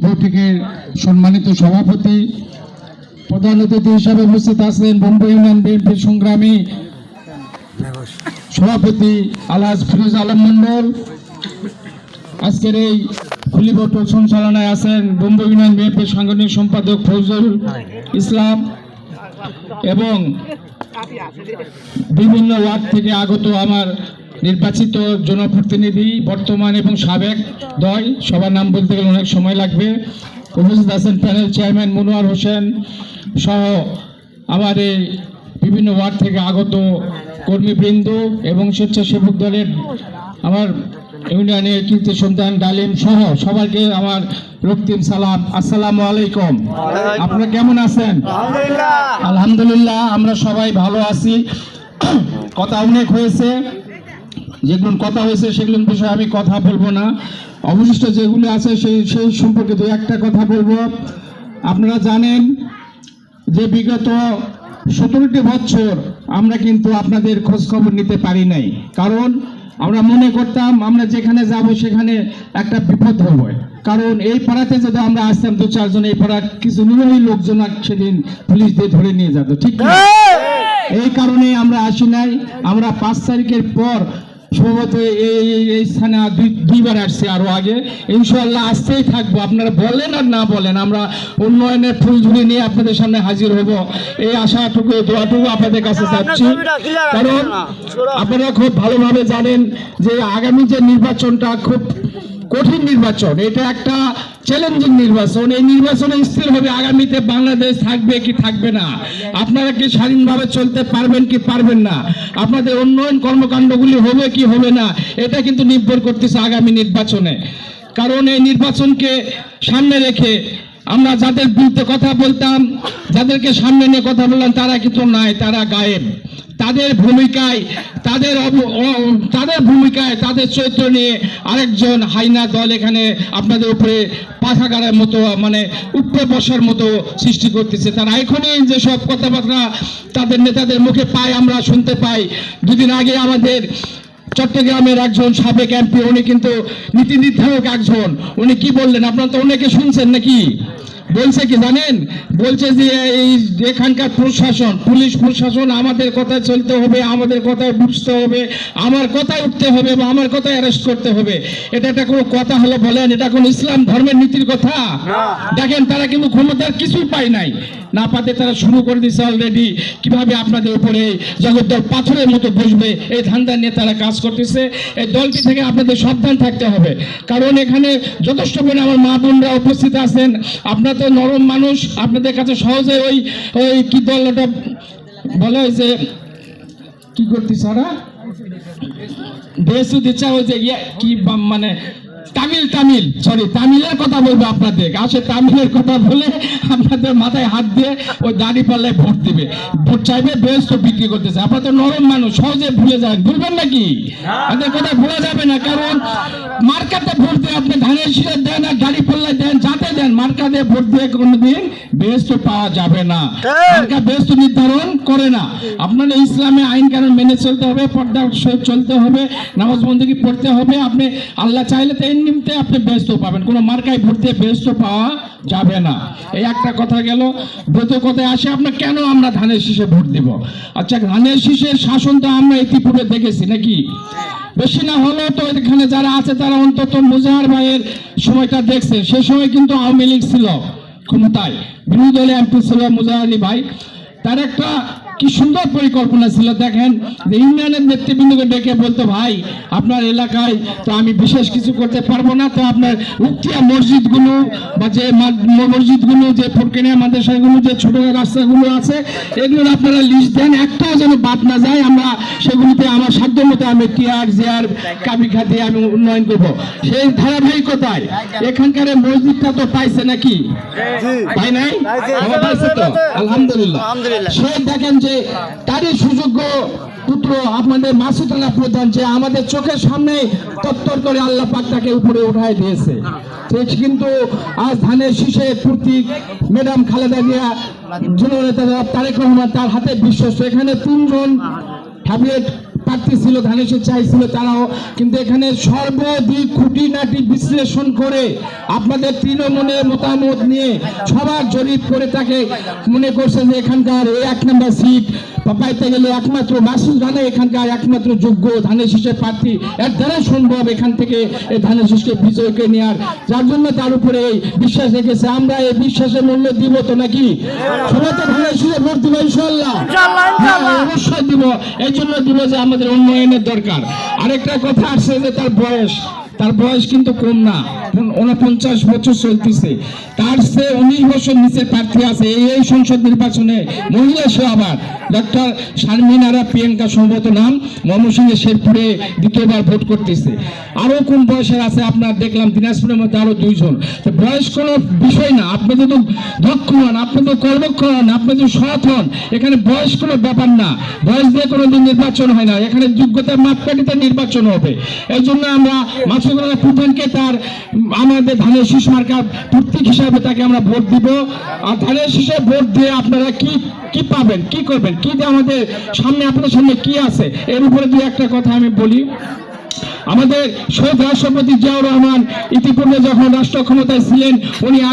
বৈঠকের সম্মানিত সভাপতি, প্রধান অতিথি হিসাবে উপস্থিত আছেন বোম্বাই ইউনিয়ন বিএনপির সংগ্রামী সভাপতি আলহাজ ফিরোজ আলম মন্ডল। আজকের এই খুলি বৈঠক সঞ্চালনায় আছেন বোম্বাই ইউনিয়ন বিএনপির সাংগঠনিক সম্পাদক ফজলুল ইসলাম এবং বিভিন্ন ওয়ার্ড থেকে আগত আমার নির্বাচিত জনপ্রতিনিধি বর্তমান এবং সাবেক দয়, সবার নাম বলতে গেলে অনেক সময় লাগবে। উপস্থিত আছেন প্যানেল চেয়ারম্যান মনোয়ার হোসেন সহ আমার এই বিভিন্ন ওয়ার্ড থেকে আগত কর্মীবৃন্দ এবং স্বেচ্ছাসেবক দলের আমার ইউনিয়নের কীর্তি সন্তান ডালিম সহ সবাইকে আমার রক্তিম সালাম, আসসালামু আলাইকুম। আপনারা কেমন আছেন? আলহামদুলিল্লাহ, আমরা সবাই ভালো আছি। কথা অনেক হয়েছে, যেগুলো কথা হয়েছে সেগুলোর বিষয়ে আমি কথা বলবো না। অবশিষ্ট যেগুলো আছে সেই সম্পর্কে দু একটা কথা বলবো। আপনারা জানেন যে বিগত 17টি বছর আমরা কিন্তু আপনাদের খোঁজ খবর নিতে পারি নাই, কারণ আমরা মনে করতাম আমরা যেখানে যাব সেখানে একটা বিপদ হবে। কারণ এই পাড়াতে যদি আমরা আসতাম 2-4 জন, এই পাড়ার কিছু নিরীহ লোকজন সেদিন পুলিশ দিয়ে ধরে নিয়ে যেত, ঠিক না? এই কারণে আমরা আসি নাই। আমরা 5 তারিখের পর সম্ভবত এই স্থানে দুইবার আসছি, আরো আগে ইনশাআল্লাহ আসতেই থাকবো। আপনারা বলেন আর না বলেন, আমরা উন্নয়নের ফুলঝুরি নিয়ে আপনাদের সামনে হাজির হব, এই আশাটুকু দোয়াটুকু আপনাদের কাছে চাচ্ছি। কারণ আপনারা খুব ভালোভাবে জানেন যে আগামী যে নির্বাচনটা খুব কঠিন নির্বাচন, এটা একটা চ্যালেঞ্জিং নির্বাচন। এই নির্বাচনে স্থির হবে আগামীতে বাংলাদেশ থাকবে কি থাকবে না, আপনারা কি স্বাধীনভাবে চলতে পারবেন কি পারবেন না, আপনাদের উন্নয়ন কর্মকাণ্ডগুলি হবে কি হবে না, এটা কিন্তু নির্ভর করতেছে আগামী নির্বাচনে। কারণ এই নির্বাচনকে সামনে রেখে আমরা যাদের বিরুদ্ধে কথা বলতাম, যাদেরকে সামনে নিয়ে কথা বললাম, তারা কিন্তু নাই, তারা গায়েব। তাদের ভূমিকায় তাদের চরিত্র নিয়ে আরেকজন হাইনা দল এখানে আপনাদের উপরে পাখাগারের মতো, মানে উপরে বসার মতো সৃষ্টি করতেছে। তারা এখনই যে সব কথাবার্তা তাদের নেতাদের মুখে পাই, আমরা শুনতে পাই। দুদিন আগে আমাদের চট্টগ্রামের একজন সাবেক এমপি, উনি কিন্তু নীতি নির্ধারক একজন, উনি কি বললেন আপনারা তো অনেকে শুনছেন নাকি? বলছে কি জানেন? বলছে যে এই এখানকার প্রশাসন, পুলিশ প্রশাসন আমাদের কথায় চলতে হবে, আমাদের কথায় বুঝতে হবে, আমার কথায় উঠতে হবে বা আমার কথায় অ্যারেস্ট করতে হবে। এটা কোনো কথা হলো বলেন? এটা কোন ইসলাম ধর্মের নীতির কথা? দেখেন, তারা কিন্তু ক্ষমতার কিছুই পায় নাই, না পাতে তারা শুরু করে দিচ্ছে অলরেডি কিভাবে আপনাদের উপরে জগদ্দল পাথরের মতো বসবে, এই ধান্দা নিয়ে তারা কাজ করতেছে। এই দলটি থেকে আপনাদের সাবধান থাকতে হবে, কারণ এখানে যথেষ্ট পরিমাণে আমার মা বোনরা উপস্থিত আছেন। আপনারা তো নরম মানুষ, আপনাদের কাছে সহজে ওই কি দল ওটা বলা হয়েছে, কি করতেছে ওরা বেসু দিচ্ছে, ওই যে কি মানে তামিলের কথা বলবো আপনাদের। আসে তামিলের কথা বলে আপনাদের মাথায় হাত দিয়ে ওই দাড়ি পাল্লায় ভোট দিবে, ভোট চাইবে, বেশ তো বিক্রি করতেছে। আপনারা তো নরম মানুষ, সহজে ভুলে যান, ভুলবেন নাকি? আপনাদের কথা ভুলে যাবে না, কারণ মার্কাতে ভোট দিয়ে আপনি ধানের শীষে দেন আর দাড়ি পাল্লায় দেন, যাতে দেন, মার্কা দিয়ে ভোট দিয়ে কোনোদিন বেশ তো পাওয়া যাবে না। মার্কা বেশ তো নির্ধারণ করে না। আপনাদের ইসলামে আইন কানুন মেনে চলতে হবে, পর্দা সহিত চলতে হবে, নামাজ বন্দেগী পড়তে হবে। আপনি আল্লাহ চাইলে তো নিমিত্তে আপনি ব্যস্ত পাবেন, কোনো মার্কায় ভোট দিয়ে ব্যস্ত পাওয়া যাবে না। এই একটা কথা গেল। দ্বিতীয় কথায় আসে, আপনার কেন আমরা ধানের শীষে ভোট দেব? আচ্ছা, ধানের শীষের শাসন তো আমরা ইতিপূর্বে দেখেছি নাকি? বেশি না হলেও তো এখানে যারা আছে তারা অন্তত মুজাহার ভাইয়ের সময়টা দেখছে। সে সময় কিন্তু আওয়ামী লীগ ছিল ক্ষমতায়, বিরোধী দলে এমপি ছিল মুজাহার আলী ভাই। তার একটা কি সুন্দর পরিকল্পনা ছিল, দেখেন, যে ইউনিয়নের নেতৃবৃন্দকে ডেকে বলতো, ভাই আপনার এলাকায় তো আমি বিশেষ কিছু করতে পারবো না, তো আপনার উক্তিয়া মসজিদগুলো বা যে মসজিদগুলো, যে ফরকেনিয়া মাদ্রাসাগুলো, যে ছোট রাস্তাগুলো আছে, এগুলোর আপনারা লিস্ট দেন, একটাও যেন বাদ না যায়। আমরা সেগুলিতে আমার সাধ্য মতো আমি টিআর জিআর কাবি খাতে আমি উন্নয়ন করবো। সেই ধারাবাহিকতায় এখানকার মসজিদটা তো পাইছে নাকি? পাই নাই? পাইছে তো, আলহামদুলিল্লাহ। সেই দেখেন যে তারই সুযোগ্য পুত্র আপনাদের মাসুদ আল্লাহ প্রধান, যে আমাদের চোখের সামনে তত্তর করে আল্লাহ পাক তাকে উপরে উঠায় দিয়েছে। ঠিক, কিন্তু আজ ধানের শীষে প্রতীক ম্যাডাম খালেদা জিয়া, জননেতা তারেক রহমান, তার হাতে বিশ্বস্ত। এখানে 3 জন ক্যাবিনেট প্রার্থী ছিল, ধানের শীষ চাইছিল তারাও, কিন্তু এখানে সর্বদিক খুঁটিনাটি বিশ্লেষণ করে আপনাদের তৃণমূলের মতামত নিয়ে সবার জরিপ করে তাকে মনে করছে যে এখানকার এই 1 নম্বর সিট পাইতে গেলে একমাত্র মাসুদ রানা এখানকার একমাত্র যোগ্য ধানের শীষের প্রার্থী, এর দ্বারা সম্ভব এখান থেকে এই ধানের শীষকে বিজয়কে নেওয়ার, যার জন্য তার উপরে এই বিশ্বাস রেখেছে। আমরা এই বিশ্বাসের মূল্য দিব তো নাকি? সবাই তো ধানের শীষে ভোট দিব ইনশাআল্লাহ, হ্যাঁ, অবশ্যই দিব। এই জন্য দিব যে আমাদের উন্নয়নের দরকার। আরেকটা কথা আসছে যে তার বয়স কিন্তু কম না, 49 বছর চলতেছে। তার চেয়ে 19 বছর নিচে প্রার্থী আছে এই সংসদ নির্বাচনে, মহিলা সে আবার ডক্টর শারমিন আরা প্রিয়াঙ্কা সম্ভবত নাম, ময়মনসিংহের শেরপুরে দ্বিতীয়বার ভোট করতেছে। আরো কোন বয়সের আছে আপনার দেখলাম দিনাজপুরের মধ্যে আরো 2 জন। তো বয়স কোনো বিষয় না, আপনি যদি দক্ষ হন, আপনি যদি কর্মক্ষম হন, আপনি যদি সৎ হন, এখানে বয়স কোনো ব্যাপার না। বয়স দিয়ে কোনোদিন নির্বাচন হয় না, এখানে যোগ্যতার মাপকাঠিতে নির্বাচন হবে। এই জন্য আমরা মাসুদ রানা প্রধানকে তার আমাদের ধানের শীষ মার্কার প্রতীক হিসাবে তাকে আমরা ভোট দিব। আর ধানের শীষে ভোট দিয়ে আপনারা কি পাবেন, কি করবেন, কি যে আমাদের সামনে, আপনাদের সামনে কি আছে, এর উপরে দু একটা কথা আমি বলি। আমাদের শহীদ রাষ্ট্রপতি জিয়াউর রহমান ইতিপূর্বে যখন রাষ্ট্র ক্ষমতায় ছিলেন, উনি